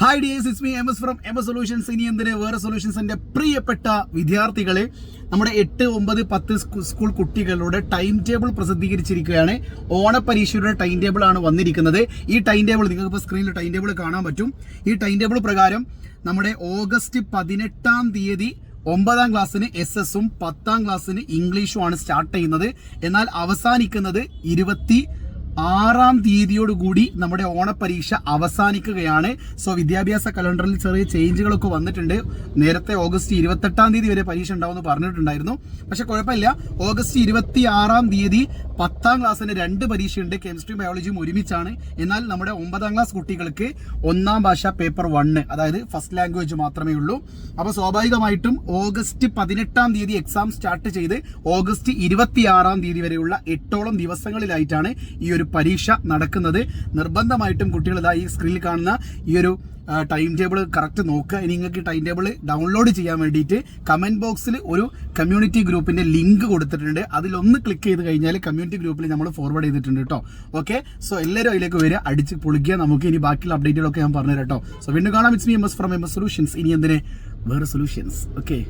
Hi dears, it's me MS from MS solutions. ഇനി എന്തിന് വേറെ സൊല്യൂഷൻസിന്റെ പ്രിയപ്പെട്ട വിദ്യാർത്ഥികളെ, നമ്മുടെ 8, 9, 10 സ്കൂൾ കുട്ടികളുടെ ടൈം ടേബിൾ പ്രസിദ്ധീകരിച്ചിരിക്കുകയാണ്. ഓണപരീക്ഷയുടെ ടൈം ടേബിൾ ആണ് വന്നിരിക്കുന്നത്. ഈ ടൈം ടേബിൾ നിങ്ങൾക്ക് ഇപ്പോൾ സ്ക്രീനിൽ ടൈം ടേബിൾ കാണാൻ പറ്റും. ഈ ടൈം ടേബിൾ പ്രകാരം നമ്മുടെ ഓഗസ്റ്റ് 18-ാം തീയതി 9ാം ക്ലാസ്സിന് SS-ഉം 10ാം ക്ലാസ്സിന് ഇംഗ്ലീഷും ആണ് സ്റ്റാർട്ട് ചെയ്യുന്നത്. എന്നാൽ അവസാനിക്കുന്നത് 26-ാം തീയതിയോടുകൂടി നമ്മുടെ ഓണപരീക്ഷ അവസാനിക്കുകയാണ്. സോ വിദ്യാഭ്യാസ കലണ്ടറിൽ ചെറിയ ചേഞ്ചുകളൊക്കെ വന്നിട്ടുണ്ട്. നേരത്തെ ഓഗസ്റ്റ് 28-ാം തീയതി വരെ പരീക്ഷ ഉണ്ടാവുമെന്ന് പറഞ്ഞിട്ടുണ്ടായിരുന്നു. പക്ഷെ കുഴപ്പമില്ല, ഓഗസ്റ്റ് 26-ാം തീയതി 10ാം ക്ലാസ്സിന് 2 പരീക്ഷയുണ്ട്. കെമിസ്ട്രിയും ബയോളജിയും ഒരുമിച്ചാണ്. എന്നാൽ നമ്മുടെ 9ാം ക്ലാസ് കുട്ടികൾക്ക് 1ാം ഭാഷ പേപ്പർ 1, അതായത് ഫസ്റ്റ് ലാംഗ്വേജ് മാത്രമേ ഉള്ളൂ. അപ്പോൾ സ്വാഭാവികമായിട്ടും ഓഗസ്റ്റ് 18-ാം തീയതി എക്സാം സ്റ്റാർട്ട് ചെയ്ത് ഓഗസ്റ്റ് 26-ാം തീയതി വരെയുള്ള 8ഓളം ദിവസങ്ങളിലായിട്ടാണ് ഈ ഒരു പരീക്ഷ നടക്കുന്നത്. നിർബന്ധമായിട്ടും കുട്ടികൾ ഇതാ ഈ സ്ക്രീനിൽ കാണുന്ന ഈ ഒരു ടൈം ടേബിൾ കറക്റ്റ് നോക്കുക. ഇനി നിങ്ങൾക്ക് ടൈം ടേബിൾ ഡൗൺലോഡ് ചെയ്യാൻ വേണ്ടിയിട്ട് കമന്റ് ബോക്സിൽ ഒരു കമ്മ്യൂണിറ്റി ഗ്രൂപ്പിന്റെ ലിങ്ക് കൊടുത്തിട്ടുണ്ട്. അതിലൊന്ന് ക്ലിക്ക് ചെയ്ത് കഴിഞ്ഞാൽ കമ്മ്യൂണിറ്റി ഗ്രൂപ്പിൽ നമ്മൾ ഫോർവേഡ് ചെയ്തിട്ടുണ്ട് കേട്ടോ. ഓക്കെ, സോ എല്ലാവരും അതിലേക്ക് വരിക, അടിച്ച് പൊളിക്കുക. നമുക്ക് ഇനി ബാക്കിയുള്ള അപ്ഡേറ്റുകളൊക്കെ ഞാൻ പറഞ്ഞുതരാം കേട്ടോ. സോ വീണ്ടും കാണാം. It's me MS from MS solutions. ഇനി എന്തിന് വേറെ സൊല്യൂഷൻസ്. ഓക്കെ.